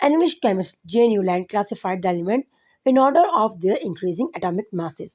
An English chemist J. Newland classified the element in order of their increasing atomic masses.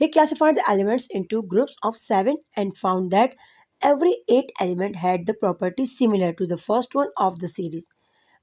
He classified the elements into groups of 7 and found that every 8 element had the properties similar to the first one of the series.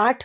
8،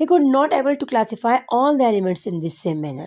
he could not able to classify all the elements in this same manner.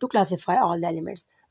to classify all the elements.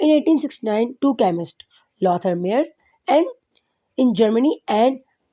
in 1869 two chemists Lothar Meyer and in Germany and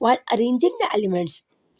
while arranging the elements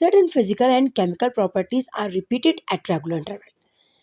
certain physical and chemical properties are repeated at regular interval.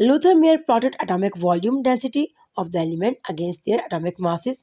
Lothar Meyer plotted atomic volume density of the element against their atomic masses.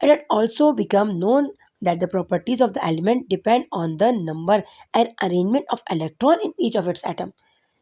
And it also become known that the properties of the element depend on the number and arrangement of electron in each of its atom.